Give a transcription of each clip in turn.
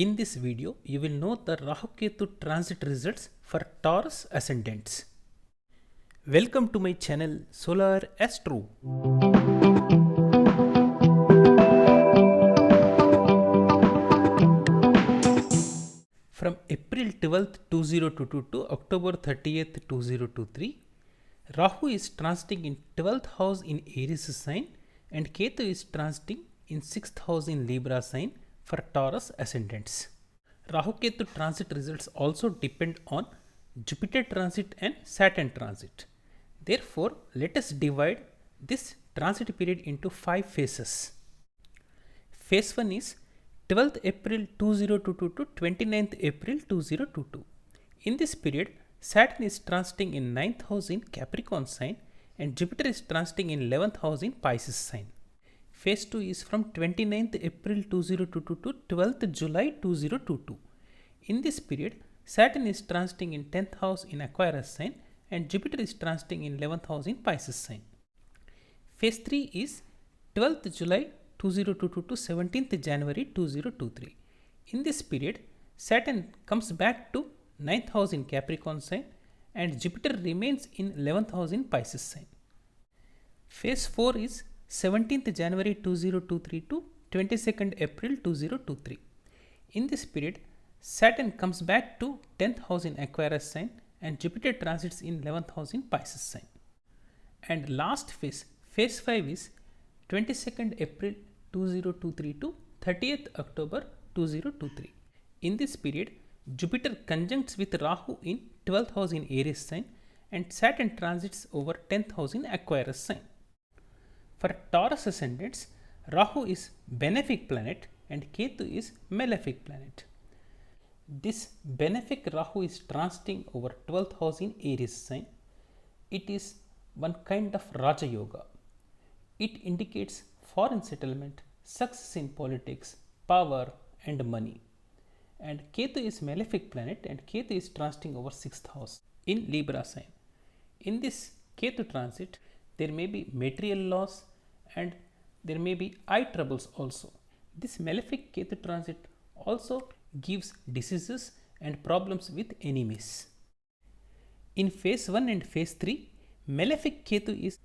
In this video, you will know the Rahu Ketu transit results for Taurus ascendants. Welcome to my channel Solar Astro. From April 12th, 2022 to October 30th, 2023, Rahu is transiting in 12th house in Aries sign and Ketu is transiting in 6th house in Libra sign for Taurus ascendants. Rahu Ketu transit results also depend on Jupiter transit and Saturn transit. Therefore, let us divide this transit period into 5 phases. Phase 1 is 12th April 2022 to 29th April 2022. In this period, Saturn is transiting in 9th house in Capricorn sign and Jupiter is transiting in 11th house in Pisces sign. Phase 2 is from 29th April 2022 to 12th July 2022. In this period, Saturn is transiting in 10th house in Aquarius sign and Jupiter is transiting in 11th house in Pisces sign. Phase 3 is 12th July 2022 to 17th January 2023. In this period, Saturn comes back to 9th house in Capricorn sign and Jupiter remains in 11th house in Pisces sign. Phase 4 is 17th January 2023 to 22nd April 2023. In this period, Saturn comes back to 10th house in Aquarius sign and Jupiter transits in 11th house in Pisces sign. And last phase, phase 5 is 22nd April 2023 to 30th October 2023. In this period, Jupiter conjuncts with Rahu in 12th house in Aries sign and Saturn transits over 10th house in Aquarius sign. For Taurus ascendants, Rahu is Benefic planet and Ketu is malefic planet. This Benefic Rahu is transiting over 12th house in Aries sign. It is one kind of Raja Yoga. It indicates foreign settlement, success in politics, power and money. And Ketu is malefic planet and Ketu is transiting over 6th house in Libra sign. In this Ketu transit, there may be material loss and there may be eye troubles also. This malefic Ketu transit also gives diseases and problems with enemies. In phase 1 and phase 3, malefic Ketu is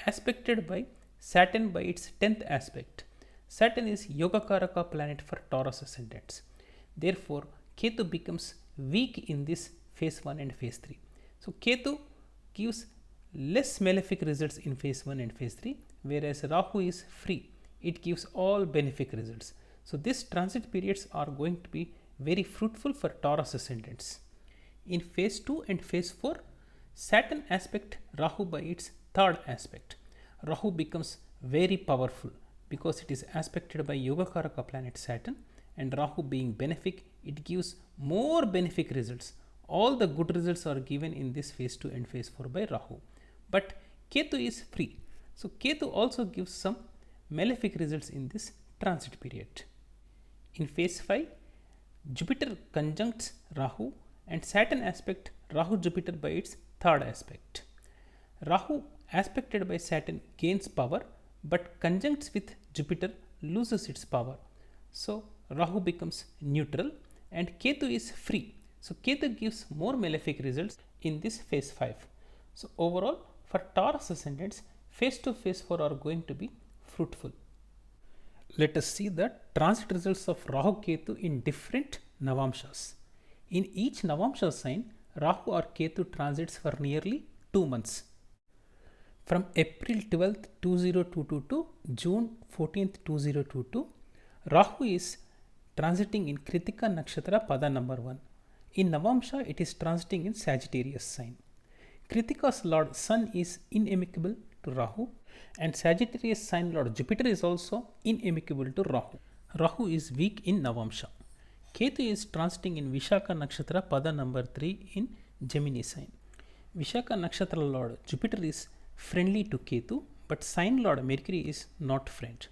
aspected by Saturn by its 10th aspect. Saturn is Yogakaraka planet for Taurus ascendants. Therefore, Ketu becomes weak in this phase 1 and phase 3. So, Ketu gives less malefic results in phase 1 and phase 3, whereas Rahu is free. It gives all benefic results. So, these transit periods are going to be very fruitful for Taurus ascendants. In phase 2 and phase 4, Saturn aspect Rahu by its 3rd aspect. Rahu becomes very powerful because it is aspected by Yogakaraka planet Saturn, and Rahu being benefic, it gives more benefic results. All the good results are given in this phase 2 and phase 4 by Rahu. But Ketu is free. So, Ketu also gives some malefic results in this transit period. In phase 5, Jupiter conjuncts Rahu and Saturn aspect Rahu Jupiter by its 3rd aspect. Rahu aspected by Saturn gains power but conjuncts with Jupiter loses its power. So, Rahu becomes neutral and Ketu is free. So, Ketu gives more malefic results in this phase 5. So, overall for Taurus ascendants, phase 2, phase 4 are going to be fruitful. Let us see the transit results of Rahu Ketu in different Navamshas. In each Navamsha sign, Rahu or Ketu transits for nearly 2 months. From April 12th, 2022 to June 14th, 2022, Rahu is transiting in Kritika Nakshatra Pada number 1. In Navamsha, it is transiting in Sagittarius sign. Kritika's Lord Sun is inamicable to Rahu and Sagittarius sign Lord Jupiter is also inamicable to Rahu. Rahu is weak in Navamsha. Ketu is transiting in Vishaka Nakshatra Pada number 3 in Gemini sign. Vishaka Nakshatra Lord Jupiter is friendly to Ketu, but sign Lord Mercury is not friend.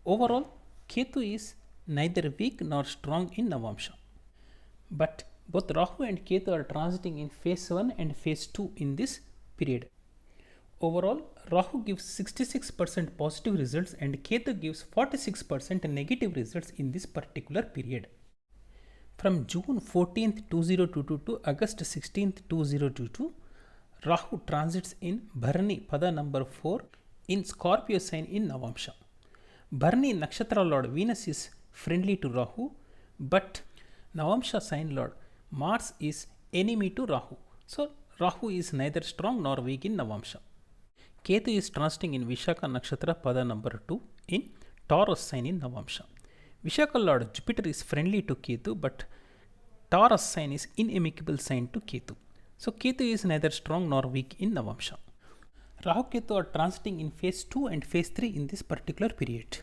Overall, Ketu is neither weak nor strong in Navamsha. But both Rahu and Ketu are transiting in phase 1 and phase 2 in this period. Overall, Rahu gives 66% positive results and Ketu gives 46% negative results in this particular period. From June 14th 2022 to August 16th 2022, Rahu transits in Bharani Pada number 4 in Scorpio sign in Navamsha. Bharani Nakshatra Lord Venus is friendly to Rahu, but Navamsha sign Lord Mars is enemy to Rahu. So Rahu is neither strong nor weak in Navamsha. Ketu is transiting in Vishaka Nakshatra Pada number 2 in Taurus sign in Navamsha. Vishaka Lord Jupiter is friendly to Ketu, but Taurus sign is inimical sign to Ketu. So Ketu is neither strong nor weak in Navamsha. Rahu Ketu are transiting in phase 2 and phase 3 in this particular period.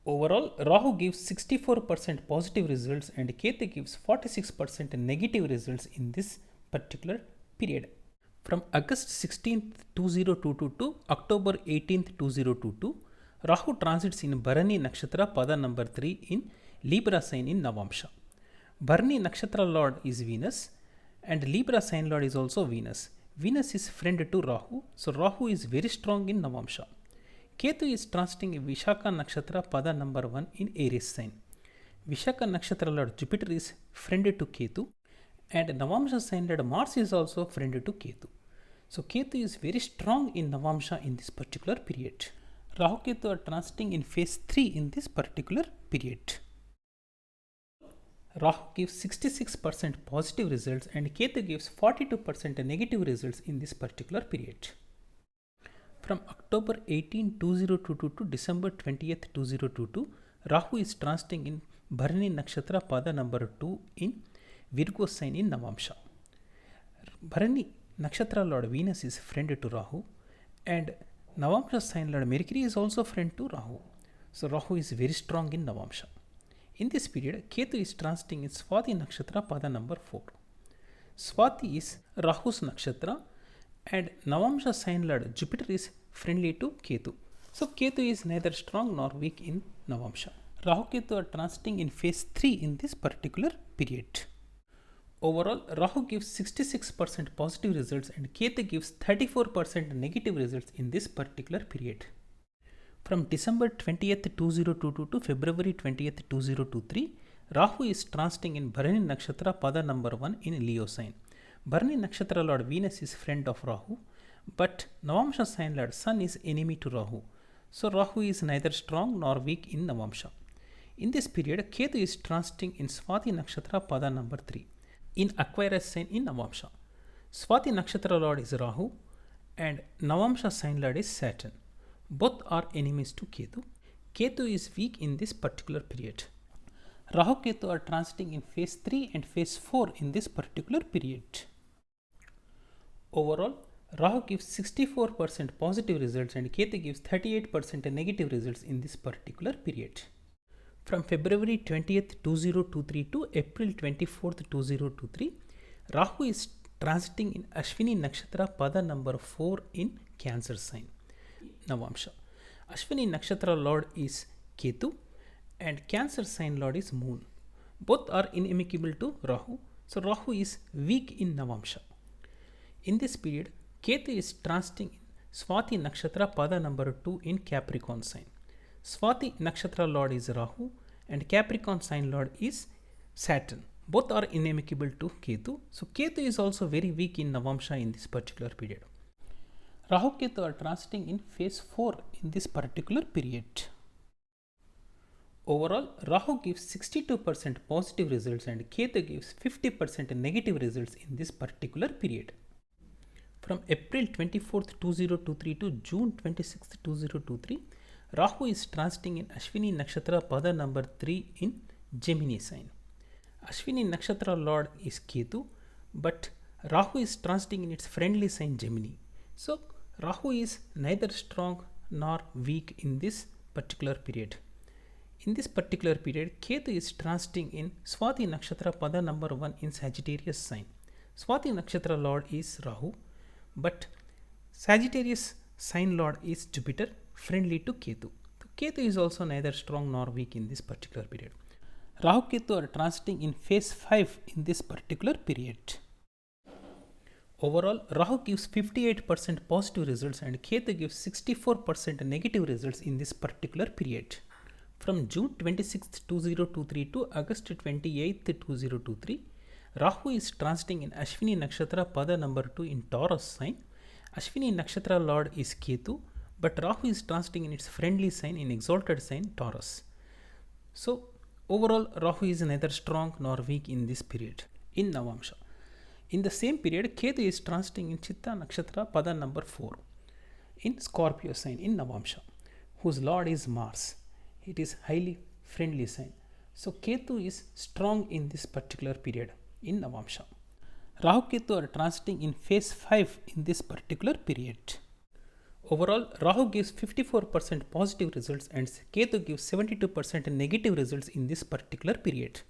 Overall, Rahu gives 64% positive results and Ketu gives 46% negative results in this particular period. From August 16th 2022 to October 18th 2022, Rahu transits in Bharani Nakshatra Pada number 3 in Libra sign in Navamsha. Bharani Nakshatra Lord is Venus and Libra sign Lord is also Venus. Venus is friend to Rahu, so Rahu is very strong in Navamsha. Ketu is transiting in Vishaka Nakshatra Pada number 1 in Aries sign. Vishaka Nakshatra Lord Jupiter is friend to Ketu and Navamsha sign Lord Mars is also friend to Ketu. So Ketu is very strong in Navamsha in this particular period. Rahu Ketu are transiting in phase 3 in this particular period. Rahu gives 66% positive results and Ketu gives 42% negative results in this particular period. From October 18, 2022 to December 20th, 2022, Rahu is transiting in Bharani Nakshatra Pada number 2 in Virgo sign in Navamsha. Bharani Nakshatra Lord Venus is friend to Rahu and Navamsha sign Lord Mercury is also friend to Rahu. So Rahu is very strong in Navamsha. In this period, Ketu is transiting in Swati Nakshatra Pada number 4. Swati is Rahu's Nakshatra and Navamsha sign Lord Jupiter is friendly to Ketu. So Ketu is neither strong nor weak in Navamsha. Rahu Ketu are transiting in phase 3 in this particular period. Overall, Rahu gives 66% positive results and Ketu gives 34% negative results in this particular period. From December 20th, 2022 to February 20th, 2023, Rahu is transiting in Bharani Nakshatra Pada number 1 in Leo sign. Bharani Nakshatra Lord Venus is friend of Rahu, but Navamsha sign Lord Sun is enemy to Rahu. So Rahu is neither strong nor weak in Navamsha. In this period, Ketu is transiting in Swati Nakshatra Pada number 3 in Aquarius sign in Navamsha. Swati Nakshatra Lord is Rahu and Navamsha sign Lord is Saturn. Both are enemies to Ketu. Ketu is weak in this particular period. Rahu Ketu are transiting in phase 3 and phase 4 in this particular period. Overall, Rahu gives 64% positive results and Ketu gives 38% negative results in this particular period. From February 20th, 2023 to April 24th, 2023, Rahu is transiting in Ashwini Nakshatra Pada number 4 in Cancer sign, Navamsha. Ashwini Nakshatra Lord is Ketu and Cancer sign Lord is Moon. Both are inimical to Rahu, so Rahu is weak in Navamsha. In this period, Ketu is transiting in Swati Nakshatra Pada number 2 in Capricorn sign. Swati Nakshatra Lord is Rahu and Capricorn sign Lord is Saturn. Both are inimical to Ketu, so Ketu is also very weak in Navamsha in this particular period. Rahu Ketu are transiting in phase 4 in this particular period. Overall, Rahu gives 62% positive results and Ketu gives 50% negative results in this particular period. From April 24th, 2023 to June 26th, 2023, Rahu is transiting in Ashwini Nakshatra Pada number 3 in Gemini sign. Ashwini Nakshatra Lord is Ketu, but Rahu is transiting in its friendly sign Gemini. So Rahu is neither strong nor weak in this particular period. In this particular period, Ketu is transiting in Swati Nakshatra Pada number 1 in Sagittarius sign. Swati Nakshatra Lord is Rahu, but Sagittarius sign Lord is Jupiter, friendly to Ketu. So Ketu is also neither strong nor weak in this particular period. Rahu Ketu are transiting in phase 5 in this particular period. Overall, Rahu gives 58% positive results and Ketu gives 64% negative results in this particular period. From June 26th, 2023 to August 28th, 2023, Rahu is transiting in Ashwini Nakshatra Pada number 2 in Taurus sign. Ashwini Nakshatra Lord is Ketu, but Rahu is transiting in its friendly sign in exalted sign Taurus. So, overall, Rahu is neither strong nor weak in this period in Navamsha. In the same period, Ketu is transiting in Chitta Nakshatra Pada number 4 in Scorpio sign in Navamsha, whose Lord is Mars. It is highly friendly sign. So Ketu is strong in this particular period in Navamsha. Rahu Ketu are transiting in phase 5 in this particular period. Overall, Rahu gives 54% positive results and Ketu gives 72% negative results in this particular period.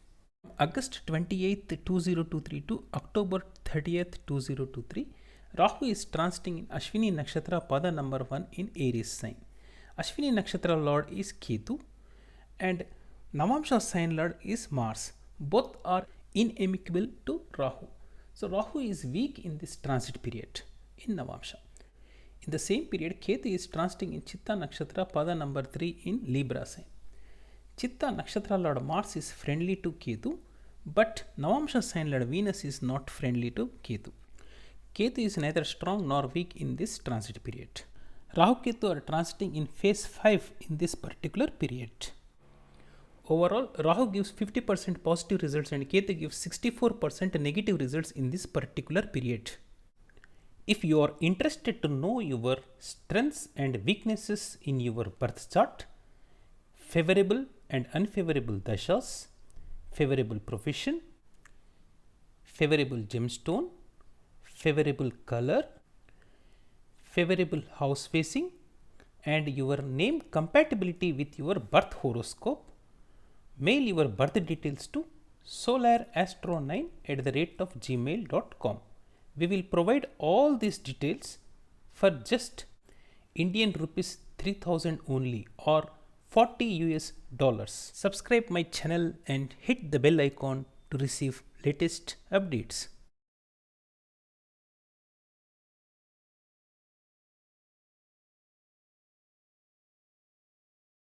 August 28th, 2023 to October 30th, 2023, Rahu is transiting in Ashwini Nakshatra Pada number 1 in Aries sign. Ashwini Nakshatra Lord is Ketu and Navamsha sign Lord is Mars. Both are inimical to Rahu. So Rahu is weak in this transit period in Navamsha. In the same period, Ketu is transiting in Chitta Nakshatra Pada number 3 in Libra sign. Chitta Nakshatra Lord Mars is friendly to Ketu, but Navamsha sign Lord Venus is not friendly to Ketu. Ketu is neither strong nor weak in this transit period. Rahu Ketu are transiting in phase 5 in this particular period. Overall, Rahu gives 50% positive results and Ketu gives 64% negative results in this particular period. If you are interested to know your strengths and weaknesses in your birth chart, favorable and unfavorable dashas, favorable profession, favorable gemstone, favorable color, favorable house facing, and your name compatibility with your birth horoscope, mail your birth details to solarastro9@gmail.com. We will provide all these details for just Indian rupees 3000 only or $40. Subscribe my channel and hit the bell icon to receive latest updates.